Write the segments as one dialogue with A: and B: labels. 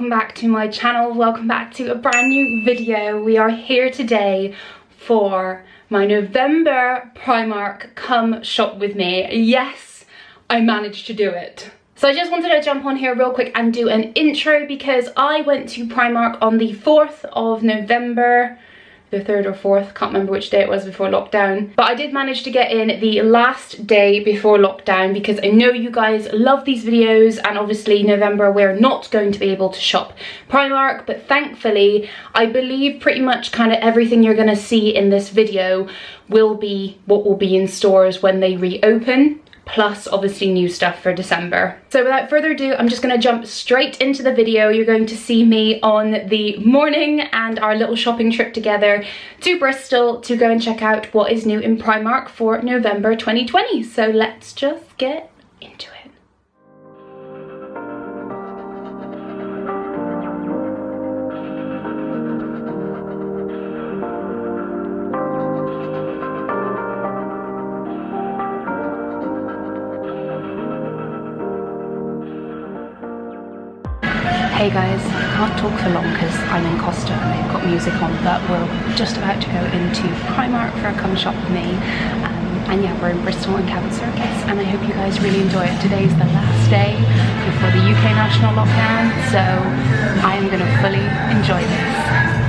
A: welcome back to my channel, welcome back to a brand new video. We are here today for my November Primark Come Shop With Me. Yes, I managed to do it. So I just wanted to jump on here real quick and do an intro because I went to Primark on the 4th of November, the 3rd or 4th, can't remember which day it was before lockdown. But I did manage to get in the last day before lockdown because I know you guys love these videos, and obviously November we're not going to be able to shop Primark, but thankfully I believe pretty much kind of everything you're going to see in this video will be what will be in stores when they reopen, plus obviously new stuff for December. So without further ado, I'm just going to jump straight into the video. You're going to see me on the morning and our little shopping trip together to Bristol to go and check out what is new in Primark for November 2020. So let's just get into it. Hey guys, I can't talk for long because I'm in Costa and they've got music on, but we're just about to go into Primark for a come shop with me. And yeah, we're in Bristol and Cabot Circus, and I hope you guys really enjoy it. Today's the last day before the UK national lockdown, so I am going to fully enjoy this.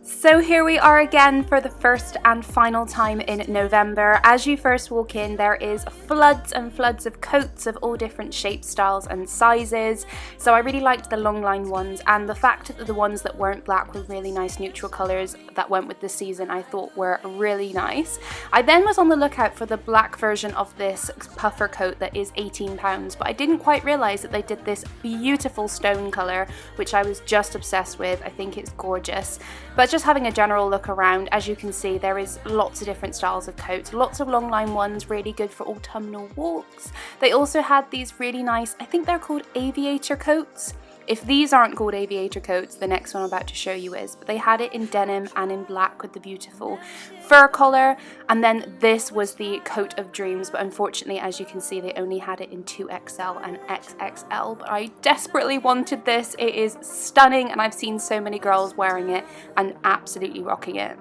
A: So here we are again for the first and final time in November. As you first walk in, there is floods and floods of coats of all different shapes, styles and sizes. So I really liked the long line ones, and the fact that the ones that weren't black with really nice neutral colours that went with the season I thought were really nice. I then was on the lookout for the black version of this puffer coat that is £18, but I didn't quite realise that they did this beautiful stone colour, which I was just obsessed with. I think it's gorgeous. But just having a general look around, as you can see, there is lots of different styles of coats, lots of long line ones, really good for autumnal walks. They also had these really nice, I think they're called aviator coats. If these aren't called aviator coats, the next one I'm about to show you is, but they had it in denim and in black with the beautiful fur collar. And then this was the coat of dreams, but unfortunately, as you can see, they only had it in 2XL and XXL, but I desperately wanted this. It is stunning, and I've seen so many girls wearing it and absolutely rocking it.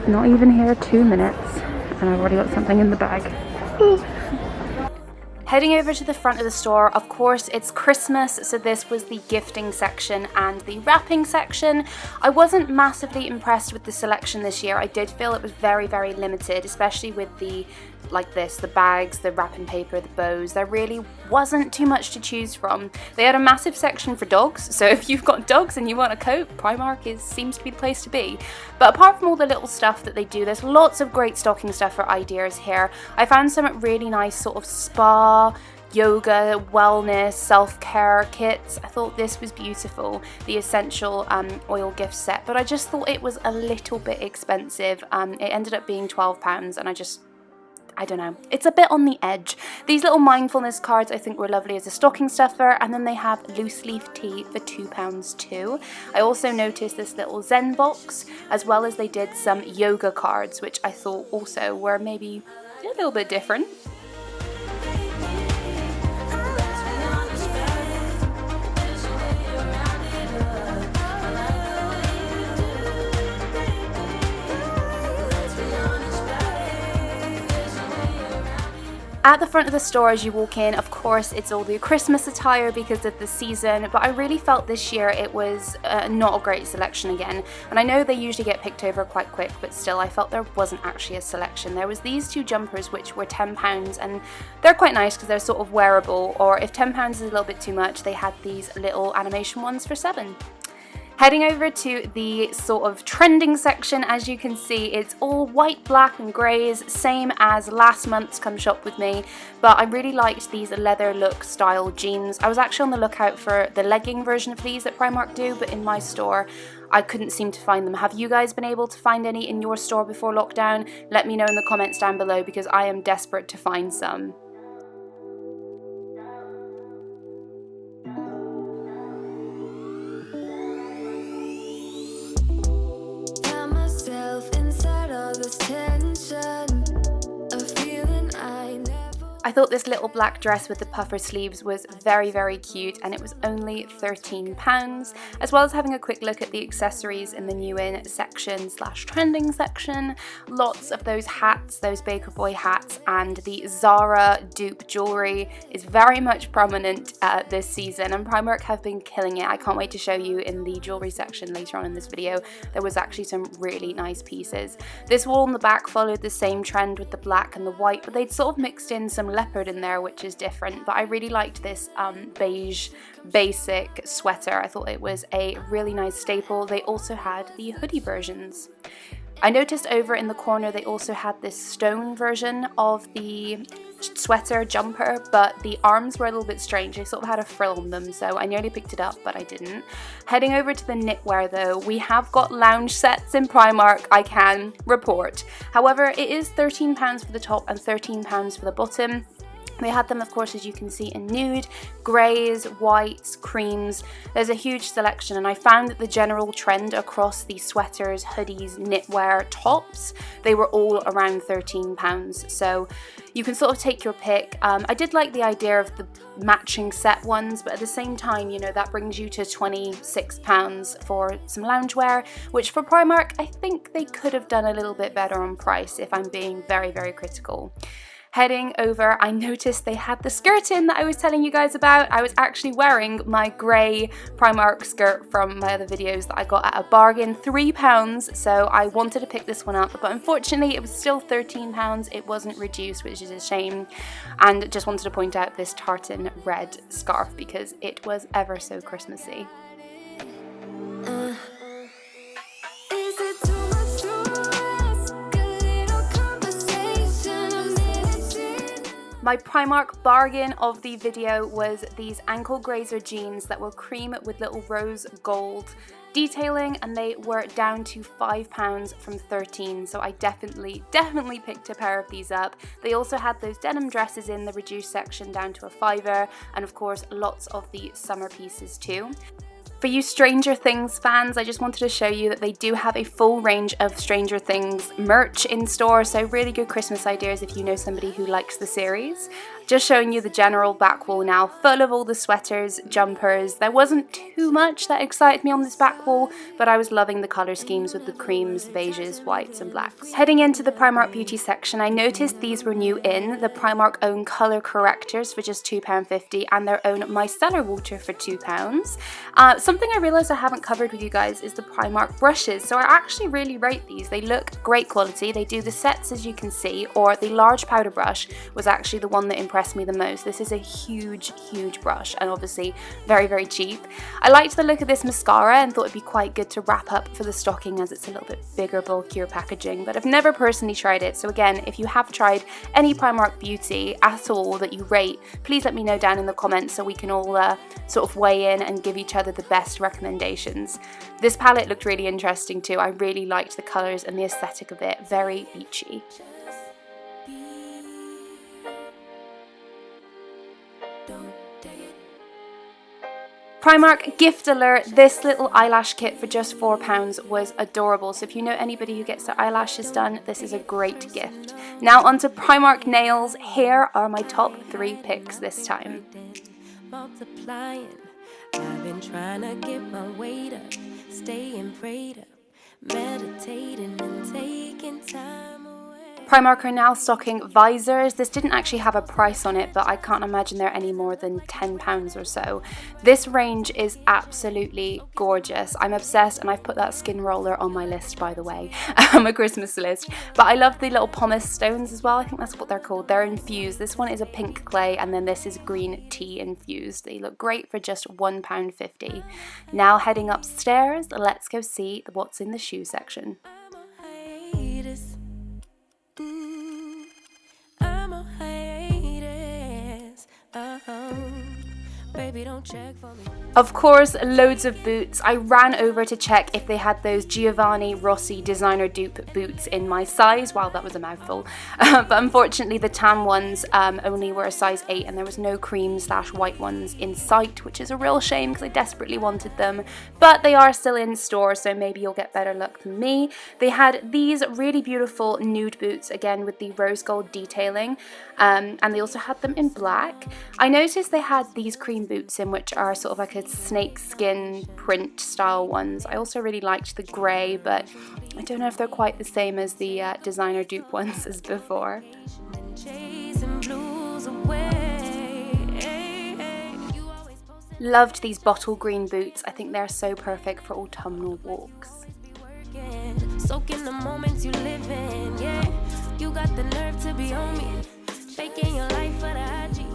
A: Not even here 2 minutes and I've already got something in the bag. Heading over to the front of the store, of course it's Christmas, so this was the gifting section and the wrapping section. I wasn't massively impressed with the selection this year. I did feel it was very, very limited, especially with the the bags, the wrapping paper, the bows. There really wasn't too much to choose from. They had a massive section for dogs, so if you've got dogs and you want a coat, Primark seems to be the place to be. But apart from all the little stuff that they do, there's lots of great stocking stuffer ideas here. I found some really nice sort of spa, yoga, wellness, self-care kits. I thought this was beautiful, the essential oil gift set, but I just thought it was a little bit expensive. It ended up being £12, and I don't know, it's a bit on the edge. These little mindfulness cards I think were lovely as a stocking stuffer, and then they have loose leaf tea for £2 too. I also noticed this little Zen box, as well as they did some yoga cards, which I thought also were maybe a little bit different. At the front of the store as you walk in, of course, it's all the Christmas attire because of the season, but I really felt this year it was not a great selection again. And I know they usually get picked over quite quick, but still I felt there wasn't actually a selection. There was these two jumpers which were £10, and they're quite nice because they're sort of wearable, or if £10 is a little bit too much, they had these little animation ones for £7. Heading over to the sort of trending section, as you can see, it's all white, black and greys, same as last month's Come Shop With Me, but I really liked these leather look style jeans. I was actually on the lookout for the legging version of these that Primark do, but in my store I couldn't seem to find them. Have you guys been able to find any in your store before lockdown? Let me know in the comments down below because I am desperate to find some. I thought this little black dress with the puffer sleeves was very, very cute, and it was only £13, as well as having a quick look at the accessories in the new in section slash trending section. Lots of those hats, those Baker Boy hats, and the Zara dupe jewellery is very much prominent this season, and Primark have been killing it. I can't wait to show you in the jewellery section later on in this video. There was actually some really nice pieces. This wall on the back followed the same trend with the black and the white, but they'd sort of mixed in some leopard in there, which is different. But I really liked this beige basic sweater. I thought it was a really nice staple. They also had the hoodie versions. I noticed over in the corner they also had this stone version of the sweater jumper, but the arms were a little bit strange. They sort of had a frill on them, so I nearly picked it up, but I didn't. Heading over to the knitwear though, we have got lounge sets in Primark, I can report. However, it is £13 for the top and £13 for the bottom. They had them, of course, as you can see, in nude, greys, whites, creams. There's a huge selection, and I found that the general trend across the sweaters, hoodies, knitwear, tops, they were all around £13. So you can sort of take your pick. I did like the idea of the matching set ones, but at the same time, you know, that brings you to £26 for some loungewear, which for Primark, I think they could have done a little bit better on price, if I'm being very, very critical. Heading over, I noticed they had the skirt in that I was telling you guys about. I was actually wearing my grey Primark skirt from my other videos that I got at a bargain, £3, so I wanted to pick this one up, but unfortunately it was still £13. It wasn't reduced, which is a shame, and just wanted to point out this tartan red scarf because it was ever so Christmassy. My Primark bargain of the video was these ankle grazer jeans that were cream with little rose gold detailing, and they were down to £5 from £13, so I definitely picked a pair of these up. They also had those denim dresses in the reduced section down to a £5, and of course lots of the summer pieces too. For you Stranger Things fans, I just wanted to show you that they do have a full range of Stranger Things merch in store, so really good Christmas ideas if you know somebody who likes the series. Just showing you the general back wall now, full of all the sweaters, jumpers. There wasn't too much that excited me on this back wall, but I was loving the colour schemes with the creams, beiges, whites and blacks. Heading into the Primark beauty section, I noticed these were new in, the Primark own colour correctors for just £2.50 and their own micellar water for £2. Something I realised I haven't covered with you guys is the Primark brushes, so I actually really rate these. They look great quality, they do the sets as you can see, or the large powder brush was actually the one that impressed me the most. This is a huge brush and obviously very cheap. I liked the look of this mascara and thought it'd be quite good to wrap up for the stocking as it's a little bit bigger, bulkier packaging, but I've never personally tried it, so again, if you have tried any Primark beauty at all that you rate, please let me know down in the comments so we can all sort of weigh in and give each other the best recommendations. This palette looked really interesting too. I really liked the colours and the aesthetic of it, very beachy. Primark gift alert, this little eyelash kit for just £4 was adorable, so if you know anybody who gets their eyelashes done, this is a great gift. Now onto Primark nails. Here are my top 3 picks this time.
B: Multiplying, I've been trying to get my weight up, staying prayed up, meditating and taking time away.
A: Primark are now stocking visors. This didn't actually have a price on it, but I can't imagine they're any more than £10 or so. This range is absolutely gorgeous. I'm obsessed, and I've put that skin roller on my list, by the way, a Christmas list. But I love the little pumice stones as well. I think that's what they're called. They're infused. This one is a pink clay, and then this is green tea infused. They look great for just £1.50. Now heading upstairs, let's go see what's in the shoe section.
B: Baby, don't check for me.
A: Of course, loads of boots. I ran over to check if they had those Giovanni Rossi designer dupe boots in my size. Wow, that was a mouthful. But unfortunately, the tan ones only were a size 8, and there was no cream/white ones in sight, which is a real shame because I desperately wanted them. But they are still in store, so maybe you'll get better luck than me. They had these really beautiful nude boots, again with the rose gold detailing, and they also had them in black. I noticed they had these cream boots in, which are sort of like a snake skin print style ones. I also really liked the grey, but I don't know if they're quite the same as the designer dupe ones as before. Loved these bottle green boots. I think they're so perfect for autumnal walks.
B: Soak in the moments you live in, yeah. You got the nerve to be on me, faking your life for the IG.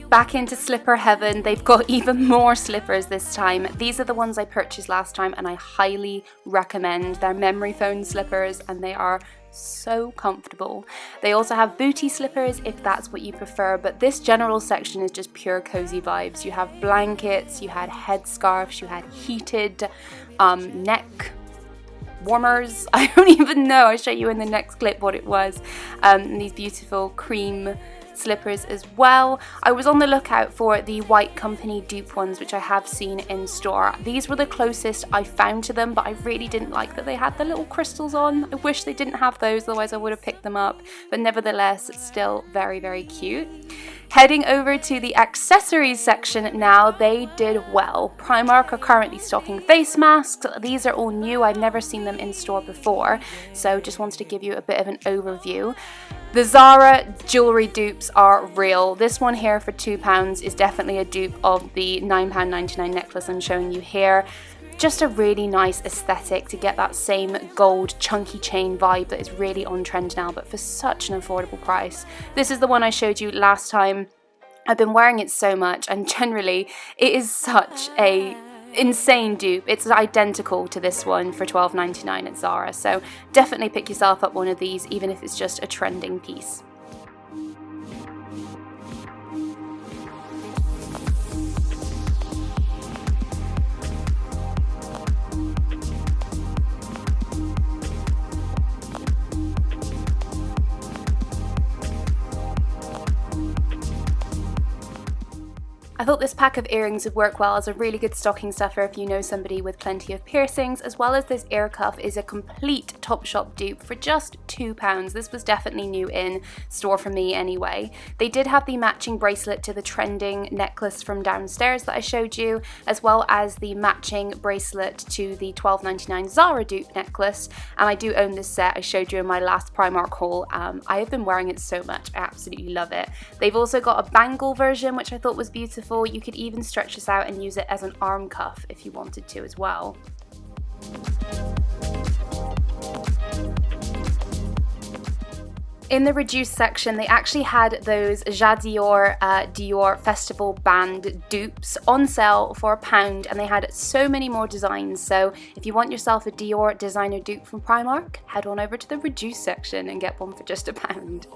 A: Back into slipper heaven. They've got even more slippers this time. These are the ones I purchased last time, and I highly recommend. They're memory foam slippers, and they are so comfortable. They also have booty slippers if that's what you prefer, but this general section is just pure cozy vibes. You have blankets, you had headscarves, you had heated neck warmers. I don't even know. I'll show you in the next clip what it was. And these beautiful cream slippers as well. I was on the lookout for the White Company dupe ones, which I have seen in store. These were the closest I found to them, but I really didn't like that they had the little crystals on. I wish they didn't have those, otherwise I would have picked them up, but nevertheless it's still very, very cute. Heading over to the accessories section now, they did well. Primark are currently stocking face masks. These are all new. I've never seen them in store before, so just wanted to give you a bit of an overview. The Zara jewellery dupes are real. This one here for £2 is definitely a dupe of the £9.99 necklace I'm showing you here. Just a really nice aesthetic to get that same gold chunky chain vibe that is really on trend now, but for such an affordable price. This is the one I showed you last time. I've been wearing it so much, and generally it is such a insane dupe. It's identical to this one for £12.99 at Zara, so definitely pick yourself up one of these, even if it's just a trending piece. I thought this pack of earrings would work well as a really good stocking stuffer if you know somebody with plenty of piercings, as well as this ear cuff is a complete Topshop dupe for just £2. This was definitely new in store for me anyway. They did have the matching bracelet to the trending necklace from downstairs that I showed you, as well as the matching bracelet to the £12.99 Zara dupe necklace, and I do own this set. I showed you in my last Primark haul. I have been wearing it so much. I absolutely love it. They've also got a bangle version, which I thought was beautiful. You could even stretch this out and use it as an arm cuff if you wanted to as well. In the reduced section, they actually had those J'adore Dior Festival Band dupes on sale for £1, and they had so many more designs. So if you want yourself a Dior designer dupe from Primark, head on over to the reduced section and get one for just £1.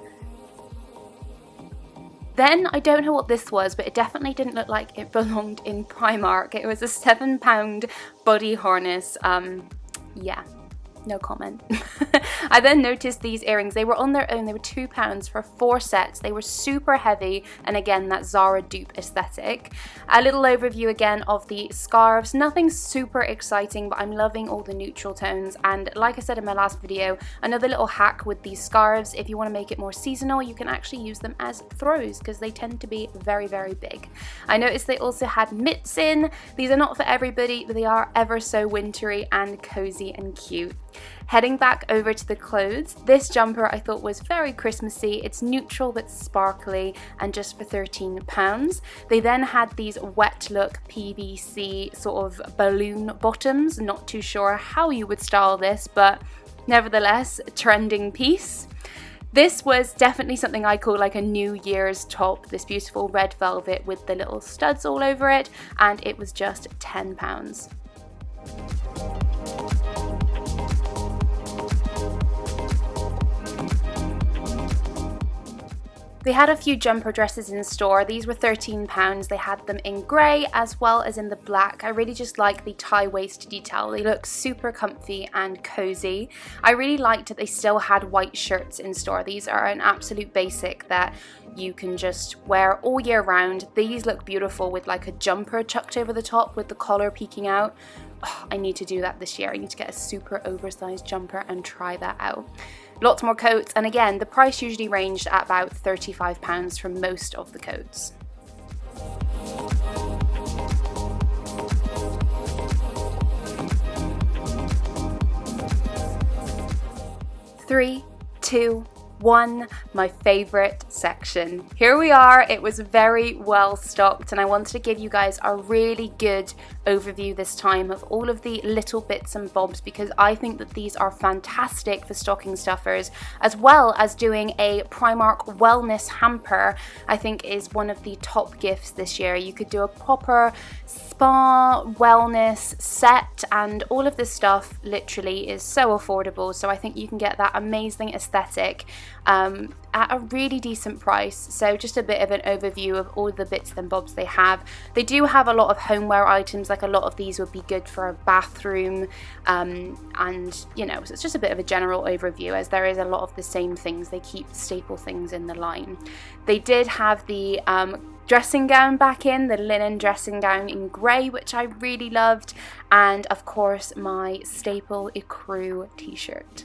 A: Then, I don't know what this was, but it definitely didn't look like it belonged in Primark. It was a £7 body harness. Yeah, no comment. I then noticed these earrings. They were on their own. They were £2 for 4 sets. They were super heavy, and again, that Zara dupe aesthetic. A little overview again of the scarves. Nothing super exciting, but I'm loving all the neutral tones. And like I said in my last video, another little hack with these scarves, if you want to make it more seasonal, you can actually use them as throws because they tend to be very, very big. I noticed they also had mitts in. These are not for everybody, but they are ever so wintry and cozy and cute. Heading back over to the clothes, this jumper I thought was very Christmassy. It's neutral but sparkly and just for £13. They then had these wet look PVC sort of balloon bottoms. Not too sure how you would style this, but nevertheless, a trending piece. This was definitely something I call like a New Year's top, this beautiful red velvet with the little studs all over it, and it was just £10. They had a few jumper dresses in store. These were £13. They had them in grey as well as in the black. I really just like the tie waist detail. They look super comfy and cozy. I really liked that they still had white shirts in store. These are an absolute basic that you can just wear all year round. These look beautiful with like a jumper tucked over the top with the collar peeking out. Oh, I need to do that this year. I need to get a super oversized jumper and try that out. Lots more coats, and again, the price usually ranged at about £35 for most of the coats. 3, 2, 1, my favorite section. Here we are. It was very well stocked, and I wanted to give you guys a really good overview this time of all of the little bits and bobs, because I think that these are fantastic for stocking stuffers, as well as doing a Primark wellness hamper. I think is one of the top gifts this year. You could do a proper spa wellness set, and all of this stuff literally is so affordable, so I think you can get that amazing aesthetic at a really decent price. So just a bit of an overview of all the bits and bobs they have. They do have a lot of homeware items, like a lot of these would be good for a bathroom, and you know, so it's just a bit of a general overview, as there is a lot of the same things. They keep staple things in the line. They did have the dressing gown back in, the linen dressing gown in grey, which I really loved, and of course my staple ENQUIRES t-shirt.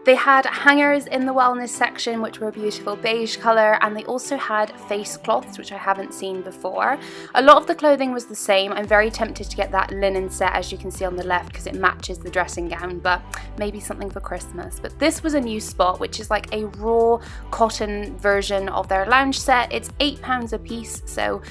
A: They had hangers in the wellness section, which were a beautiful beige colour, and they also had face cloths, which I haven't seen before. A lot of the clothing was the same. I'm very tempted to get that linen set, as you can see on the left, because it matches the dressing gown, but maybe something for Christmas. But this was a new spot, which is like a raw cotton version of their lounge set. It's £8 a piece, so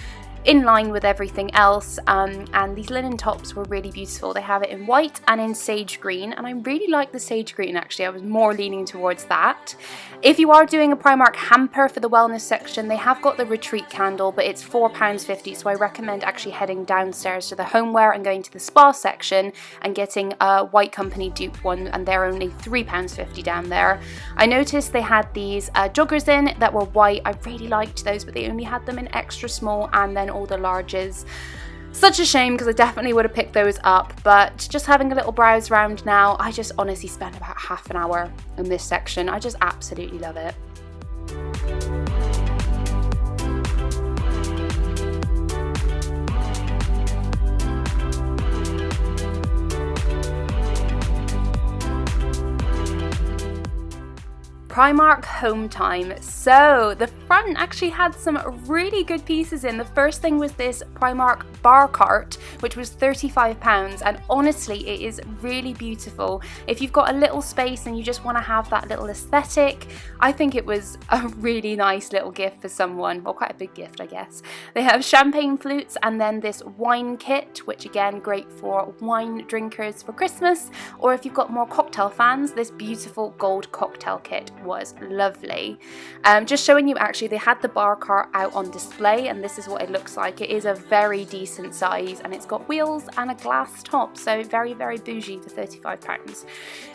A: in line with everything else, and these linen tops were really beautiful. They have it in white and in sage green, and I really like the sage green actually. I was more leaning towards that. If you are doing a Primark hamper for the wellness section, they have got the retreat candle, but it's £4.50, so I recommend actually heading downstairs to the homeware and going to the spa section and getting a White Company dupe one, and they're only £3.50 down there. I noticed they had these joggers in that were white. I really liked those, but they only had them in extra small and then all the larges. Such a shame, because I definitely would have picked those up, but just having a little browse around now, I just honestly spent about half an hour in this section. I just absolutely love it. Primark home time. So the front actually had some really good pieces in. The first thing was this Primark bar cart, which was £35, and honestly it is really beautiful. If you've got a little space and you just want to have that little aesthetic, I think it was a really nice little gift for someone, or quite a big gift I guess. They have champagne flutes and then this wine kit, which again great for wine drinkers for Christmas, or if you've got more cocktail fans, this beautiful gold cocktail kit was lovely. Just showing you, actually they had the bar cart out on display, and this is what it looks like. It is a very decent size, and it's got wheels and a glass top, so very bougie for £35.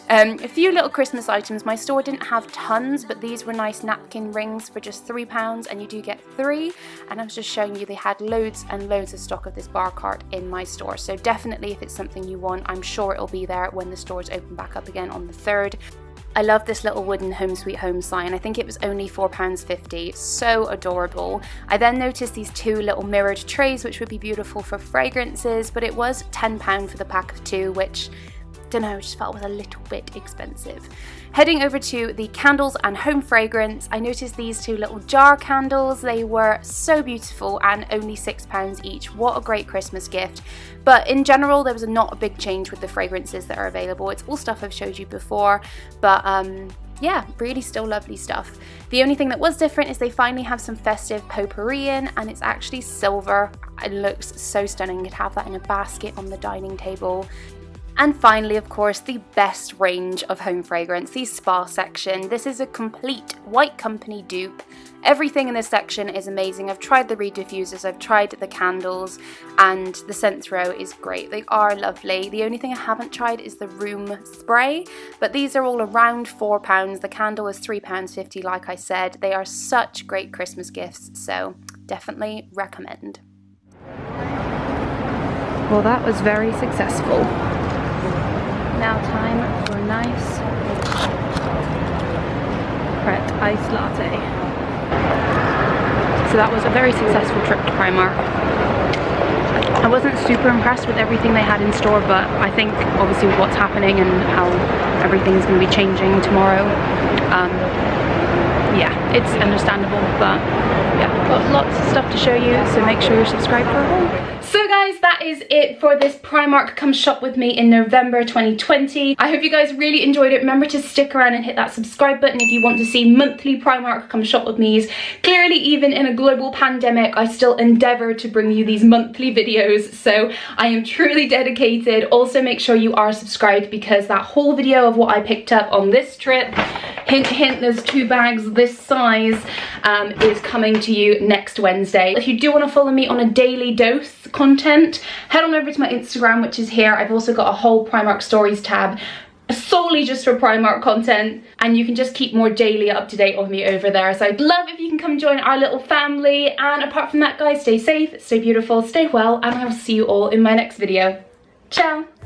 A: A few little Christmas items. My store didn't have tons, but these were nice napkin rings for just £3, and you do get 3, and I was just showing you they had loads and loads of stock of this bar cart in my store, so definitely if it's something you want, I'm sure it'll be there when the stores open back up again on the 3rd. I love this little wooden Home Sweet Home sign. I think it was only £4.50. So adorable. I then noticed these 2 little mirrored trays, which would be beautiful for fragrances, but it was £10 for the pack of 2, which don't know, just felt it was a little bit expensive. Heading over to the candles and home fragrance, I noticed these two little jar candles. They were so beautiful and only £6 each. What a great Christmas gift. But in general, there was not a big change with the fragrances that are available. It's all stuff I've showed you before, but yeah, really still lovely stuff. The only thing that was different is they finally have some festive potpourri in, and it's actually silver. It looks so stunning. You could have that in a basket on the dining table. And finally, of course, the best range of home fragrance, the spa section. This is a complete White Company dupe. Everything in this section is amazing. I've tried the reed diffusers, I've tried the candles, and the scent throw is great. They are lovely. The only thing I haven't tried is the room spray, but these are all around £4. The candle is £3.50, like I said. They are such great Christmas gifts, so definitely recommend. Well, that was very successful. Now time for a nice Pret iced latte. So that was a very successful trip to Primark. I wasn't super impressed with everything they had in store, but I think obviously with what's happening and how everything's going to be changing tomorrow, yeah, it's understandable, but yeah, got lots of stuff to show you, so make sure you're subscribed for a haul. So guys, that is it for this Primark Come Shop With Me in November 2020. I hope you guys really enjoyed it. Remember to stick around and hit that subscribe button if you want to see monthly Primark Come Shop With Me's. Clearly, even in a global pandemic, I still endeavour to bring you these monthly videos, so I am truly dedicated. Also, make sure you are subscribed, because that whole video of what I picked up on this trip, hint hint, there's 2 bags this size, is coming to you next Wednesday. If you do want to follow me on a daily dose content, head on over to my Instagram, which is here. I've also got a whole Primark stories tab solely just for Primark content, and you can just keep more daily up to date with me over there. So I'd love if you can come join our little family, and apart from that guys, stay safe, stay beautiful, stay well, and I will see you all in my next video. Ciao!